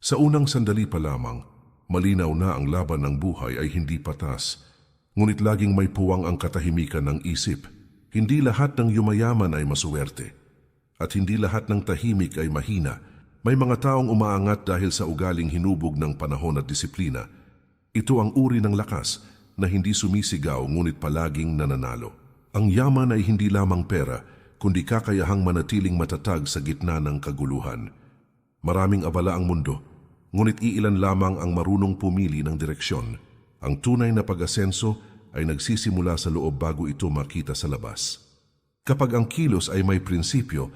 Sa unang sandali pa lamang, malinaw na ang laban ng buhay ay hindi patas, ngunit laging may puwang ang katahimikan ng isip. Hindi lahat ng yumayaman ay masuwerte, at hindi lahat ng tahimik ay mahina. May mga taong umaangat dahil sa ugaling hinubog ng panahon at disiplina. Ito ang uri ng lakas na hindi sumisigaw ngunit palaging nananalo. Ang yaman ay hindi lamang pera, kundi kakayahang manatiling matatag sa gitna ng kaguluhan. Maraming abala ang mundo, ngunit iilan lamang ang marunong pumili ng direksyon. Ang tunay na pag-asenso ay nagsisimula sa loob bago ito makita sa labas. Kapag ang kilos ay may prinsipyo,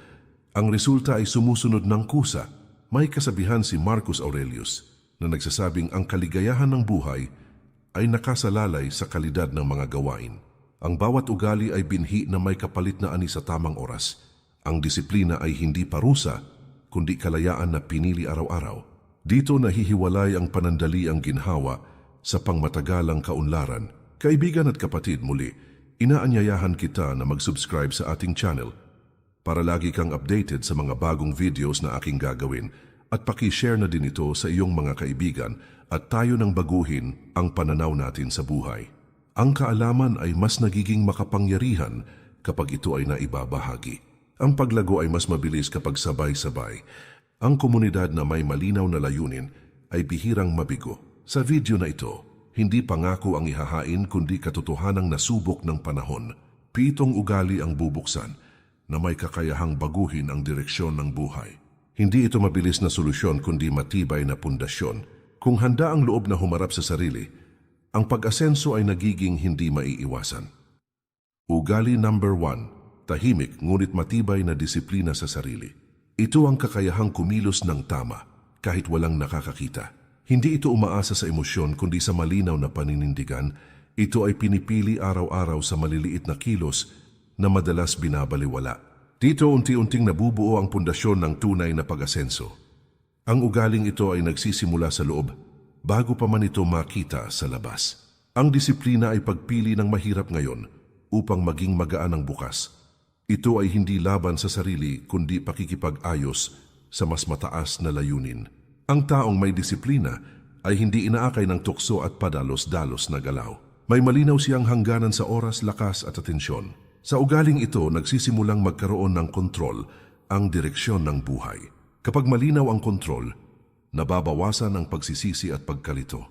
ang resulta ay sumusunod ng kusa. May kasabihan si Marcus Aurelius na nagsasabing ang kaligayahan ng buhay ay nakasalalay sa kalidad ng mga gawain. Ang bawat ugali ay binhi na may kapalit na ani sa tamang oras. Ang disiplina ay hindi parusa, kundi kalayaan na pinili araw-araw. Dito nahihiwalay ang panandaliang ginhawa sa pangmatagalang kaunlaran. Kaibigan at kapatid, muli, inaanyayahan kita na mag-subscribe sa ating channel para lagi kang updated sa mga bagong videos na aking gagawin at paki-share na din ito sa iyong mga kaibigan at tayo nang baguhin ang pananaw natin sa buhay. Ang kaalaman ay mas nagiging makapangyarihan kapag ito ay naibabahagi. Ang paglago ay mas mabilis kapag sabay-sabay. Ang komunidad na may malinaw na layunin ay bihirang mabigo. Sa video na ito, hindi pangako ang ihahain kundi katotohanang nasubok ng panahon. 7 ugali ang bubuksan na may kakayahang baguhin ang direksyon ng buhay. Hindi ito mabilis na solusyon kundi matibay na pundasyon. Kung handa ang loob na humarap sa sarili, ang pag-asenso ay nagiging hindi maiiwasan. Ugali number 1, tahimik ngunit matibay na disiplina sa sarili. Ito ang kakayahang kumilos ng tama kahit walang nakakakita. Hindi ito umaasa sa emosyon kundi sa malinaw na paninindigan. Ito ay pinipili araw-araw sa maliliit na kilos na madalas binabaliwala. Dito unti-unting nabubuo ang pundasyon ng tunay na pag-asenso. Ang ugaling ito ay nagsisimula sa loob bago pa man ito makita sa labas. Ang disiplina ay pagpili ng mahirap ngayon upang maging magaan ang bukas. Ito ay hindi laban sa sarili kundi pakikipag-ayos sa mas mataas na layunin. Ang taong may disiplina ay hindi inaakay ng tukso at padalos-dalos na galaw. May malinaw siyang hangganan sa oras, lakas at atensyon. Sa ugaling ito, nagsisimulang magkaroon ng kontrol ang direksyon ng buhay. Kapag malinaw ang kontrol, nababawasan ang pagsisisi at pagkalito.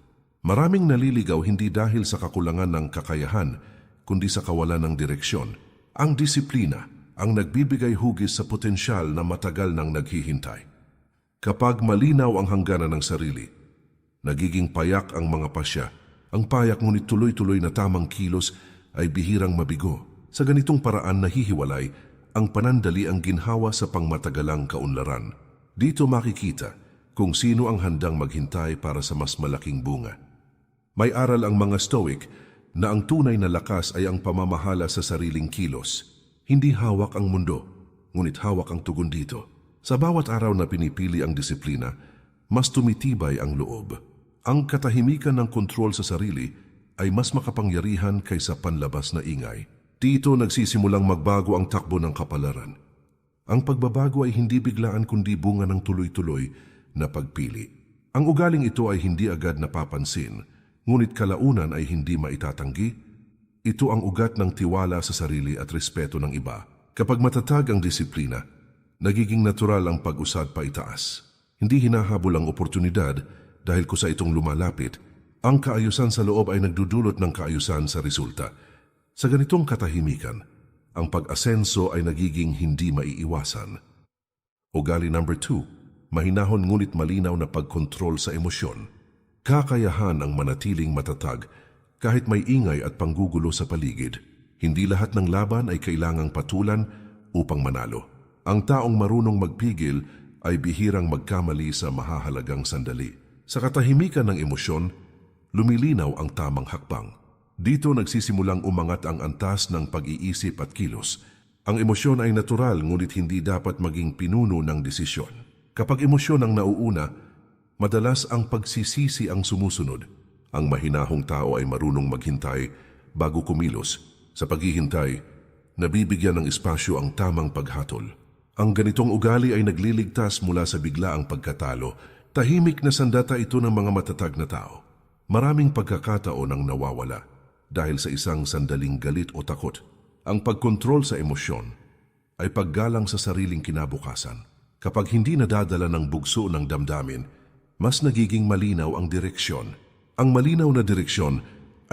Maraming naliligaw hindi dahil sa kakulangan ng kakayahan, kundi sa kawalan ng direksyon. Ang disiplina ang nagbibigay hugis sa potensyal na matagal nang naghihintay. Kapag malinaw ang hangganan ng sarili, nagiging payak ang mga pasya. Ang payak ngunit tuloy-tuloy na tamang kilos ay bihirang mabigo. Sa ganitong paraan nahihiwalay ang panandaliang ginhawa sa pangmatagalang kaunlaran. Dito makikita kung sino ang handang maghintay para sa mas malaking bunga. May aral ang mga Stoic na ang tunay na lakas ay ang pamamahala sa sariling kilos. Hindi hawak ang mundo, ngunit hawak ang tugon dito. Sa bawat araw na pinipili ang disiplina, mas tumitibay ang loob. Ang katahimikan ng kontrol sa sarili ay mas makapangyarihan kaysa panlabas na ingay. Dito nagsisimulang magbago ang takbo ng kapalaran. Ang pagbabago ay hindi biglaan kundi bunga ng tuloy-tuloy na pagpili. Ang ugaling ito ay hindi agad napapansin, ngunit kalaunan ay hindi maitatanggi. Ito ang ugat ng tiwala sa sarili at respeto ng iba. Kapag matatag ang disiplina, nagiging natural ang pag-usad pa itaas. Hindi hinahabol ang oportunidad dahil kusa itong lumalapit. Ang kaayusan sa loob ay nagdudulot ng kaayusan sa resulta. Sa ganitong katahimikan, ang pag-asenso ay nagiging hindi maiiwasan. Ugali number 2, mahinahon ngunit malinaw na pagkontrol sa emosyon. Kakayahan ang manatiling matatag kahit may ingay at panggugulo sa paligid. Hindi lahat ng laban ay kailangang patulan upang manalo. Ang taong marunong magpigil ay bihirang magkamali sa mahahalagang sandali. Sa katahimikan ng emosyon, lumilinaw ang tamang hakbang. Dito nagsisimulang umangat ang antas ng pag-iisip at kilos. Ang emosyon ay natural ngunit hindi dapat maging pinuno ng desisyon. Kapag emosyon ang nauuna, madalas ang pagsisisi ang sumusunod. Ang mahinahong tao ay marunong maghintay bago kumilos. Sa paghihintay, nabibigyan ng espasyo ang tamang paghatol. Ang ganitong ugali ay nagliligtas mula sa biglaang pagkatalo. Tahimik na sandata ito ng mga matatag na tao. Maraming pagkakataon ang nawawala dahil sa isang sandaling galit o takot. Ang pagkontrol sa emosyon ay paggalang sa sariling kinabukasan. Kapag hindi nadadala ng bugso ng damdamin, mas nagiging malinaw ang direksyon. Ang malinaw na direksyon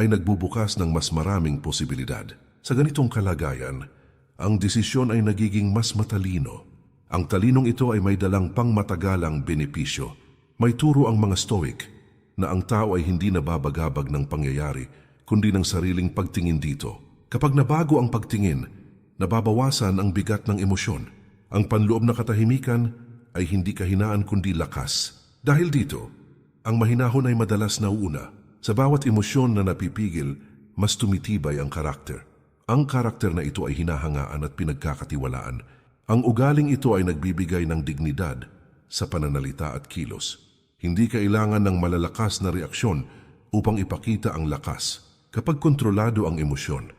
ay nagbubukas ng mas maraming posibilidad. Sa ganitong kalagayan, ang desisyon ay nagiging mas matalino. Ang talinong ito ay may dalang pangmatagalang benepisyo. May turo ang mga Stoic na ang tao ay hindi nababagabag ng pangyayari kundi ng sariling pagtingin dito. Kapag nabago ang pagtingin, nababawasan ang bigat ng emosyon. Ang panloob na katahimikan ay hindi kahinaan kundi lakas. Dahil dito, ang mahinahon ay madalas nauuna. Sa bawat emosyon na napipigil, mas tumitibay ang karakter. Ang karakter na ito ay hinahangaan at pinagkakatiwalaan. Ang ugaling ito ay nagbibigay ng dignidad sa pananalita at kilos. Hindi kailangan ng malalakas na reaksyon upang ipakita ang lakas. Kapag kontrolado ang emosyon,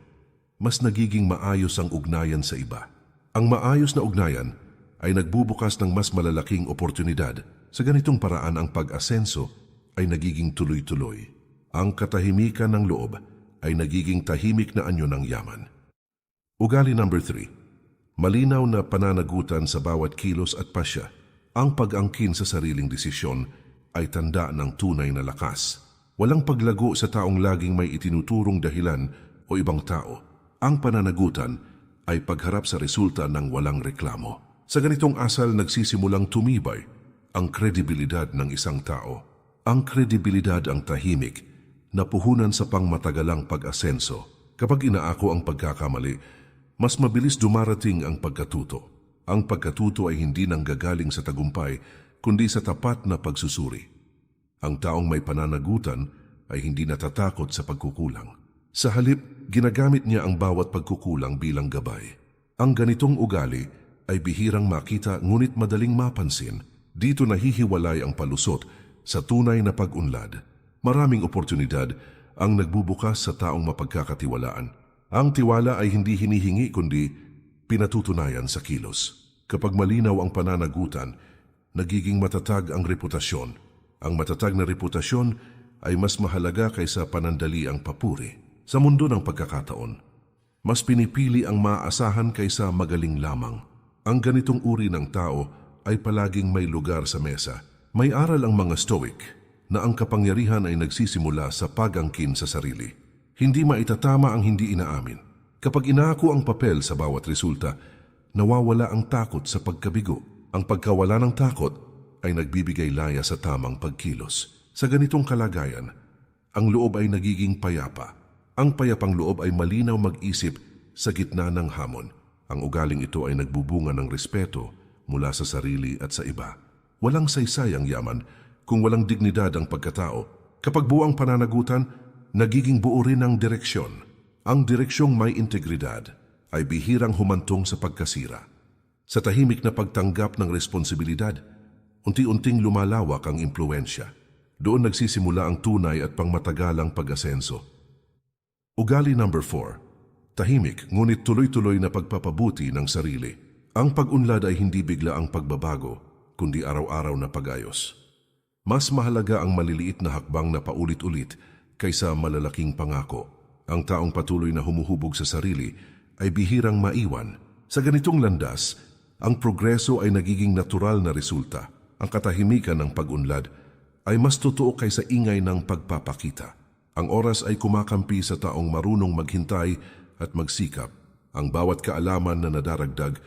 mas nagiging maayos ang ugnayan sa iba. Ang maayos na ugnayan ay nagbubukas ng mas malalaking oportunidad. Sa ganitong paraan ang pag-asenso ay nagiging tuloy-tuloy. Ang katahimikan ng loob ay nagiging tahimik na anyo ng yaman. Ugali number 3. Malinaw na pananagutan sa bawat kilos at pasya. Ang pag-angkin sa sariling desisyon ay tanda ng tunay na lakas. Walang paglago sa taong laging may itinuturong dahilan o ibang tao. Ang pananagutan ay pagharap sa resulta ng walang reklamo. Sa ganitong asal nagsisimulang tumibay ang kredibilidad ng isang tao. Ang kredibilidad ang tahimik na puhunan sa pangmatagalang pag-asenso. Kapag inaako ang pagkakamali, mas mabilis dumarating ang pagkatuto. Ang pagkatuto ay hindi nanggagaling sa tagumpay, kundi sa tapat na pagsusuri. Ang taong may pananagutan ay hindi natatakot sa pagkukulang. Sa halip, ginagamit niya ang bawat pagkukulang bilang gabay. Ang ganitong ugali ay bihirang makita ngunit madaling mapansin. Dito nahihiwalay ang palusot sa tunay na pag-unlad. Maraming oportunidad ang nagbubukas sa taong mapagkakatiwalaan. Ang tiwala ay hindi hinihingi kundi pinatutunayan sa kilos. Kapag malinaw ang pananagutan, nagiging matatag ang reputasyon. Ang matatag na reputasyon ay mas mahalaga kaysa panandali ang papuri. Sa mundo ng pagkakataon, mas pinipili ang maaasahan kaysa magaling lamang. Ang ganitong uri ng tao ay palaging may lugar sa mesa. May aral ang mga Stoic na ang kapangyarihan ay nagsisimula sa pag-angkin sa sarili. Hindi maitatama ang hindi inaamin. Kapag inaako ang papel sa bawat resulta, nawawala ang takot sa pagkabigo. Ang pagkawala ng takot ay nagbibigay laya sa tamang pagkilos. Sa ganitong kalagayan, ang loob ay nagiging payapa. Ang payapang loob ay malinaw mag-isip sa gitna ng hamon. Ang ugaling ito ay nagbubunga ng respeto mula sa sarili at sa iba. Walang saysay ang yaman kung walang dignidad ang pagkatao. Kapag buo ang pananagutan, nagiging buo rin ang direksyon. Ang direksyong may integridad ay bihirang humantong sa pagkasira. Sa tahimik na pagtanggap ng responsibilidad, unti-unting lumalawak ang impluensya. Doon nagsisimula ang tunay at pangmatagalang pag-asenso. Ugali number 4. Tahimik ngunit tuloy-tuloy na pagpapabuti ng sarili. Ang pag-unlad ay hindi bigla ang pagbabago, kundi araw-araw na pag-ayos. Mas mahalaga ang maliliit na hakbang na paulit-ulit kaysa malalaking pangako. Ang taong patuloy na humuhubog sa sarili ay bihirang maiwan. Sa ganitong landas, ang progreso ay nagiging natural na resulta. Ang katahimikan ng pag-unlad ay mas totoo kaysa ingay ng pagpapakita. Ang oras ay kumakampi sa taong marunong maghintay at magsikap. Ang bawat kaalaman na nadaragdag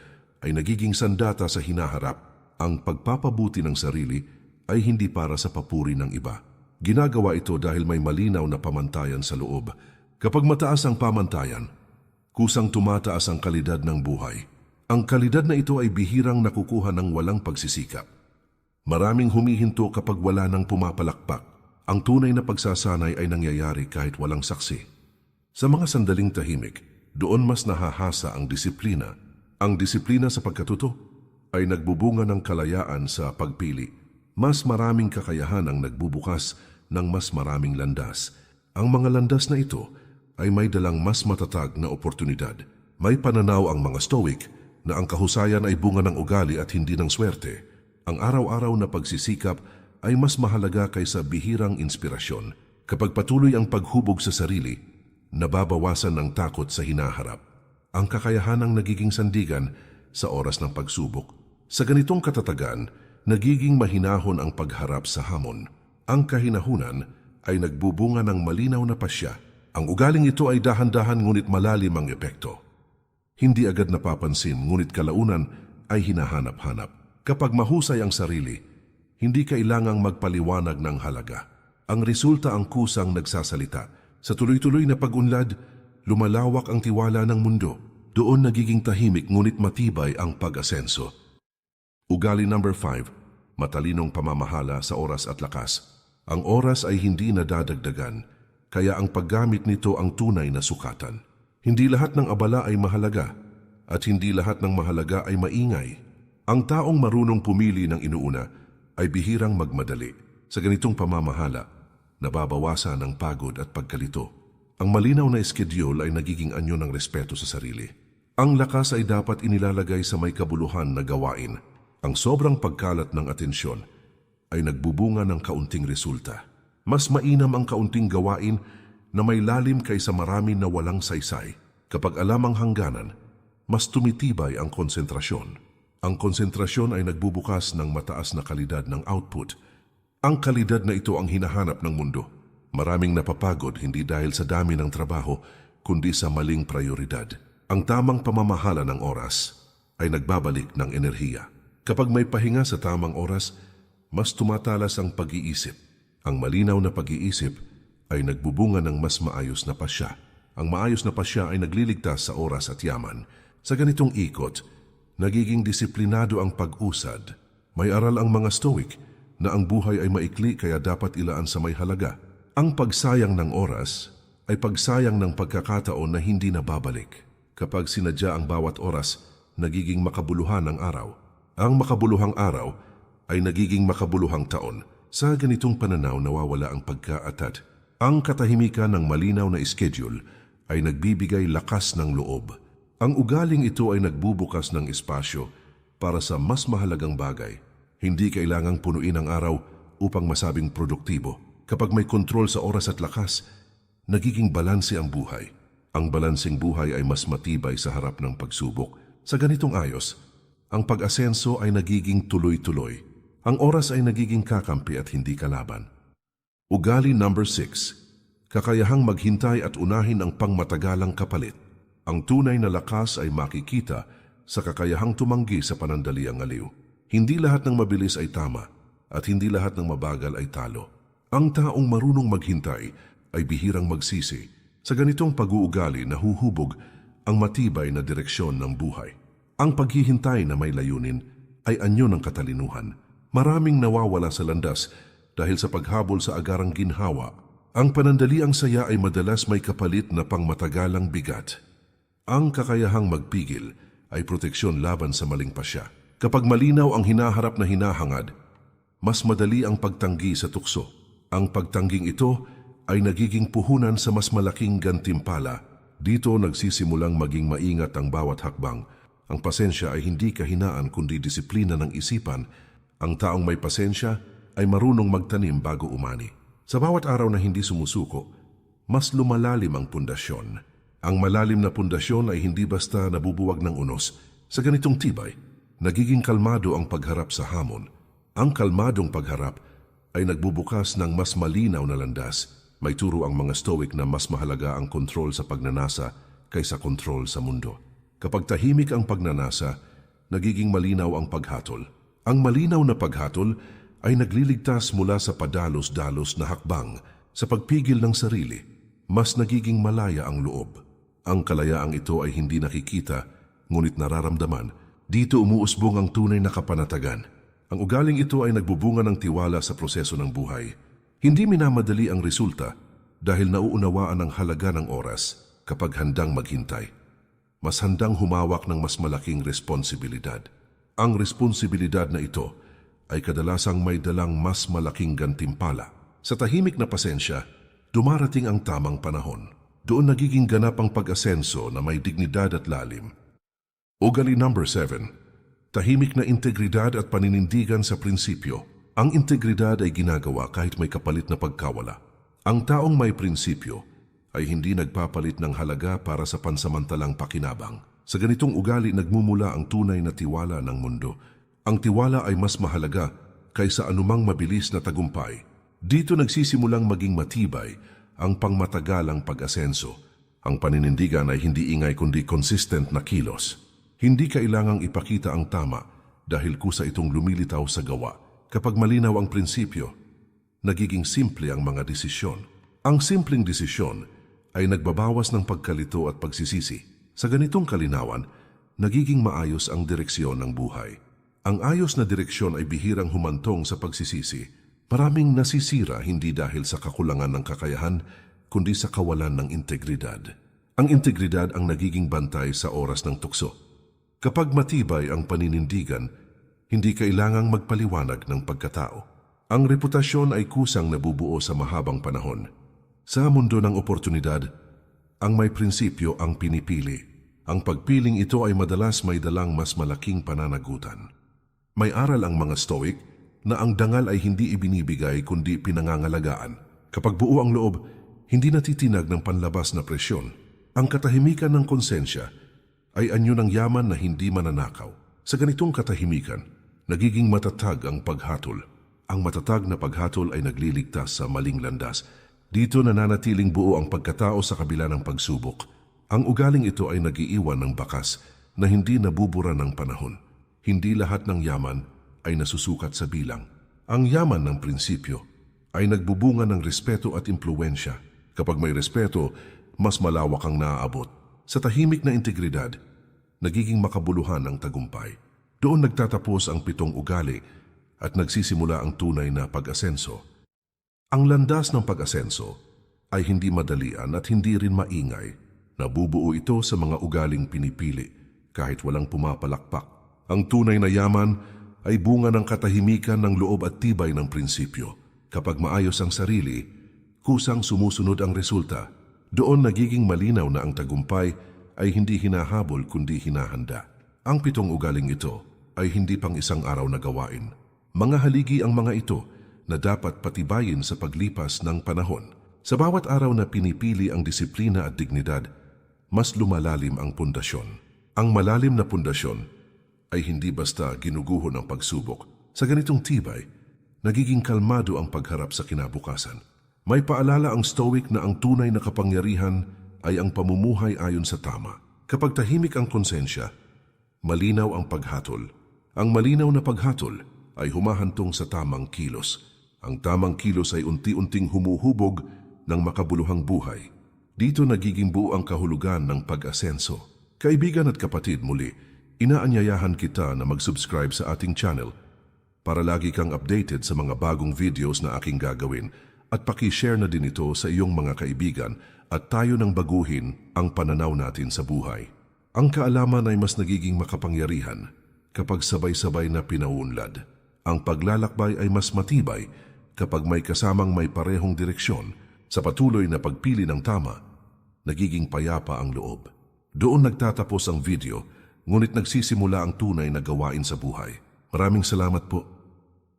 ay nagiging sandata sa hinaharap. Ang pagpapabuti ng sarili ay hindi para sa papuri ng iba. Ginagawa ito dahil may malinaw na pamantayan sa loob. Kapag mataas ang pamantayan, kusang tumataas ang kalidad ng buhay. Ang kalidad na ito ay bihirang nakukuha ng walang pagsisikap. Maraming humihinto kapag wala nang pumapalakpak. Ang tunay na pagsasanay ay nangyayari kahit walang saksi. Sa mga sandaling tahimik, doon mas nahahasa ang disiplina. Ang disiplina sa pagkatuto ay nagbubunga ng kalayaan sa pagpili. Mas maraming kakayahan ang nagbubukas ng mas maraming landas. Ang mga landas na ito ay may dalang mas matatag na oportunidad. May pananaw ang mga Stoic na ang kahusayan ay bunga ng ugali at hindi ng swerte. Ang araw-araw na pagsisikap ay mas mahalaga kaysa bihirang inspirasyon. Kapag patuloy ang paghubog sa sarili, nababawasan ang takot sa hinaharap. Ang kakayahanang nagiging sandigan sa oras ng pagsubok. Sa ganitong katatagan, nagiging mahinahon ang pagharap sa hamon. Ang kahinahunan ay nagbubunga ng malinaw na pasya. Ang ugaling ito ay dahan-dahan ngunit malalim ang epekto. Hindi agad napapansin ngunit kalaunan ay hinahanap-hanap. Kapag mahusay ang sarili, hindi kailangang magpaliwanag ng halaga. Ang resulta ang kusang nagsasalita. Sa tuloy-tuloy na pag-unlad, lumalawak ang tiwala ng mundo. Doon nagiging tahimik ngunit matibay ang pag-asenso. Ugali number 5, matalinong pamamahala sa oras at lakas. Ang oras ay hindi nadadagdagan, kaya ang paggamit nito ang tunay na sukatan. Hindi lahat ng abala ay mahalaga, at hindi lahat ng mahalaga ay maingay. Ang taong marunong pumili ng inuuna ay bihirang magmadali. Sa ganitong pamamahala, nababawasan ang pagod at pagkalito. Ang malinaw na schedule ay nagiging anyo ng respeto sa sarili. Ang lakas ay dapat inilalagay sa may kabuluhan na gawain. Ang sobrang pagkalat ng atensyon ay nagbubunga ng kaunting resulta. Mas mainam ang kaunting gawain na may lalim kaysa marami na walang saysay. Kapag alam ang hangganan, mas tumitibay ang konsentrasyon. Ang konsentrasyon ay nagbubukas ng mataas na kalidad ng output. Ang kalidad na ito ang hinahanap ng mundo. Maraming napapagod hindi dahil sa dami ng trabaho, kundi sa maling prioridad. Ang tamang pamamahala ng oras ay nagbabalik ng enerhiya. Kapag may pahinga sa tamang oras, mas tumatalas ang pag-iisip. Ang malinaw na pag-iisip ay nagbubunga ng mas maayos na pasya. Ang maayos na pasya ay nagliligtas sa oras at yaman. Sa ganitong ikot, nagiging disiplinado ang pag-usad. May aral ang mga Stoic na ang buhay ay maikli kaya dapat ilaan sa may halaga. Ang pagsayang ng oras ay pagsayang ng pagkakataon na hindi nababalik. Kapag sinadya ang bawat oras, nagiging makabuluhan ang araw. Ang makabuluhang araw ay nagiging makabuluhang taon. Sa ganitong pananaw nawawala ang pagkaatat. Ang katahimikan ng malinaw na schedule ay nagbibigay lakas ng loob. Ang ugaling ito ay nagbubukas ng espasyo para sa mas mahalagang bagay. Hindi kailangang punuin ang araw upang masabing produktibo. Kapag may kontrol sa oras at lakas, nagiging balanse ang buhay. Ang balanseng buhay ay mas matibay sa harap ng pagsubok. Sa ganitong ayos, ang pag-asenso ay nagiging tuloy-tuloy. Ang oras ay nagiging kakampi at hindi kalaban. Ugali number 6, kakayahang maghintay at unahin ang pangmatagalang kapalit. Ang tunay na lakas ay makikita sa kakayahang tumanggi sa panandaliang aliw. Hindi lahat ng mabilis ay tama at hindi lahat ng mabagal ay talo. Ang taong marunong maghintay ay bihirang magsisi. Sa ganitong pag-uugali nahuhubog ang matibay na direksyon ng buhay. Ang paghihintay na may layunin ay anyo ng katalinuhan. Maraming nawawala sa landas dahil sa paghabol sa agarang ginhawa. Ang panandaliang saya ay madalas may kapalit na pangmatagalang bigat. Ang kakayahang magpigil ay proteksyon laban sa maling pasya. Kapag malinaw ang hinaharap na hinahangad, mas madali ang pagtanggi sa tukso. Ang pagtangging ito ay nagiging puhunan sa mas malaking gantimpala. Dito nagsisimulang maging maingat ang bawat hakbang. Ang pasensya ay hindi kahinaan kundi disiplina ng isipan. Ang taong may pasensya ay marunong magtanim bago umani. Sa bawat araw na hindi sumusuko, mas lumalalim ang pundasyon. Ang malalim na pundasyon ay hindi basta nabubuwag ng unos. Sa ganitong tibay, nagiging kalmado ang pagharap sa hamon. Ang kalmadong pagharap ay nagbubukas ng mas malinaw na landas. May turo ang mga Stoic na mas mahalaga ang kontrol sa pagnanasa kaysa kontrol sa mundo. Kapag tahimik ang pagnanasa, nagiging malinaw ang paghatol. Ang malinaw na paghatol ay nagliligtas mula sa padalos-dalos na hakbang. Sa pagpigil ng sarili, mas nagiging malaya ang loob. Ang kalayaang ito ay hindi nakikita, ngunit nararamdaman. Dito umuusbong ang tunay na kapanatagan. Ang ugaling ito ay nagbubunga ng tiwala sa proseso ng buhay. Hindi minamadali ang resulta dahil nauunawaan ang halaga ng oras kapag handang maghintay. Mas handang humawak ng mas malaking responsibilidad. Ang responsibilidad na ito ay kadalasang may dalang mas malaking gantimpala. Sa tahimik na pasensya, dumarating ang tamang panahon. Doon nagiging ganap ang pag-asenso na may dignidad at lalim. Ugali number 7, tahimik na integridad at paninindigan sa prinsipyo. Ang integridad ay ginagawa kahit may kapalit na pagkawala. Ang taong may prinsipyo ay hindi nagpapalit ng halaga para sa pansamantalang pakinabang. Sa ganitong ugali nagmumula ang tunay na tiwala ng mundo. Ang tiwala ay mas mahalaga kaysa anumang mabilis na tagumpay. Dito nagsisimulang maging matibay ang pangmatagalang pag-asenso. Ang paninindigan ay hindi ingay kundi consistent na kilos. Hindi kailangang ipakita ang tama dahil kusa itong lumilitaw sa gawa. Kapag malinaw ang prinsipyo, nagiging simple ang mga desisyon. Ang simpleng desisyon ay nagbabawas ng pagkalito at pagsisisi. Sa ganitong kalinawan, nagiging maayos ang direksyon ng buhay. Ang ayos na direksyon ay bihirang humantong sa pagsisisi. Maraming nasisira hindi dahil sa kakulangan ng kakayahan, kundi sa kawalan ng integridad. Ang integridad ang nagiging bantay sa oras ng tukso. Kapag matibay ang paninindigan, hindi kailangang magpaliwanag ng pagkatao. Ang reputasyon ay kusang nabubuo sa mahabang panahon. Sa mundo ng oportunidad, ang may prinsipyo ang pinipili. Ang pagpiling ito ay madalas may dalang mas malaking pananagutan. May aral ang mga Stoic na ang dangal ay hindi ibinibigay kundi pinangangalagaan. Kapag buo ang loob, hindi natitinag ng panlabas na presyon. Ang katahimikan ng konsensya ay anyo ng yaman na hindi mananakaw. Sa ganitong katahimikan, nagiging matatag ang paghatol. Ang matatag na paghatol ay nagliligtas sa maling landas. Dito nananatiling buo ang pagkatao sa kabila ng pagsubok. Ang ugaling ito ay nagiiwan ng bakas na hindi nabubura ng panahon. Hindi lahat ng yaman ay nasusukat sa bilang. Ang yaman ng prinsipyo ay nagbubunga ng respeto at impluwensya. Kapag may respeto, mas malawak ang naaabot. Sa tahimik na integridad, nagiging makabuluhan ang tagumpay. Doon nagtatapos ang 7 ugali at nagsisimula ang tunay na pag-asenso. Ang landas ng pag-asenso ay hindi madalian at hindi rin maingay. Nabubuo ito sa mga ugaling pinipili kahit walang pumapalakpak. Ang tunay na yaman ay bunga ng katahimikan ng loob at tibay ng prinsipyo. Kapag maayos ang sarili, kusang sumusunod ang resulta. Doon nagiging malinaw na ang tagumpay ay hindi hinahabol kundi hinahanda. Ang 7 ugaling ito ay hindi pang isang araw na gawain. Mga haligi ang mga ito na dapat patibayin sa paglipas ng panahon. Sa bawat araw na pinipili ang disiplina at dignidad, mas lumalalim ang pundasyon. Ang malalim na pundasyon ay hindi basta ginuguho ng pagsubok. Sa ganitong tibay, nagiging kalmado ang pagharap sa kinabukasan. May paalala ang Stoic na ang tunay na kapangyarihan ay ang pamumuhay ayon sa tama. Kapag tahimik ang konsensya, malinaw ang paghatol. Ang malinaw na paghatol ay humahantong sa tamang kilos. Ang tamang kilos ay unti-unting humuhubog ng makabuluhang buhay. Dito nagiging buo ang kahulugan ng pag-asenso. Kaibigan at kapatid, muli, inaanyayahan kita na mag-subscribe sa ating channel para lagi kang updated sa mga bagong videos na aking gagawin at paki-share na din ito sa iyong mga kaibigan at tayo nang baguhin ang pananaw natin sa buhay. Ang kaalaman ay mas nagiging makapangyarihan kapag sabay-sabay na pinauunlad. Ang paglalakbay ay mas matibay kapag may kasamang may parehong direksyon. Sa patuloy na pagpili ng tama, nagiging payapa ang loob. Doon nagtatapos ang video, ngunit nagsisimula ang tunay na gawain sa buhay. Maraming salamat po.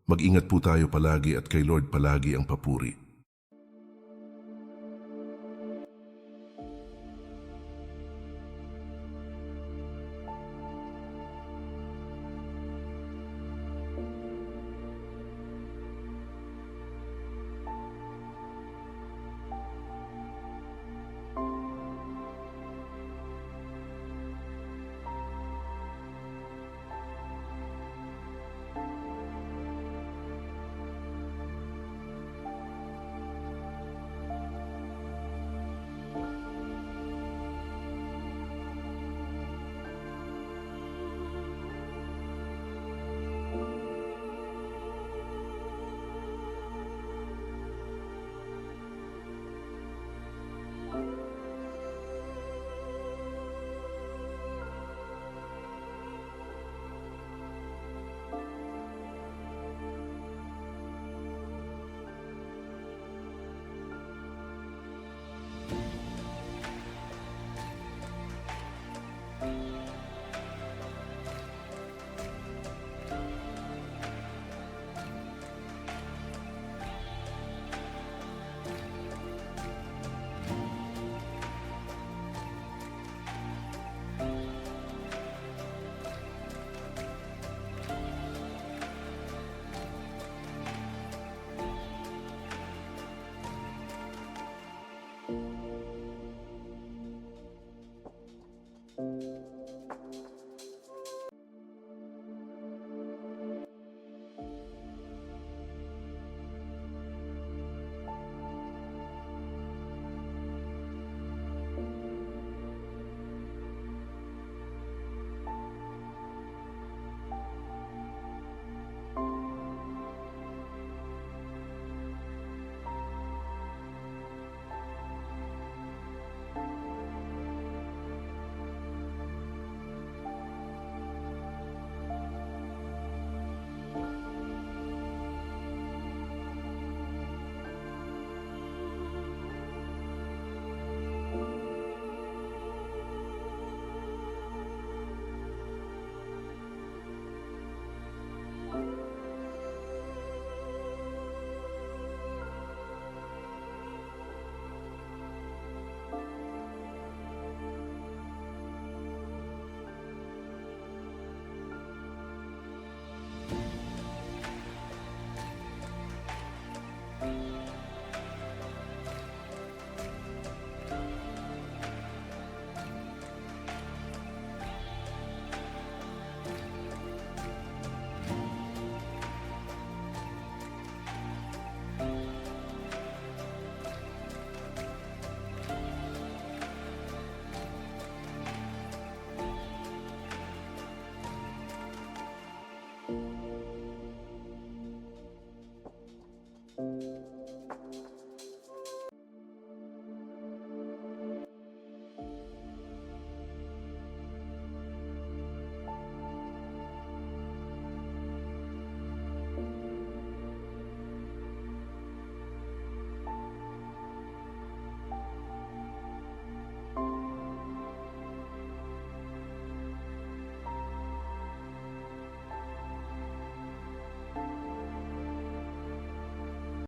Mag-ingat po tayo palagi at kay Lord palagi ang papuri.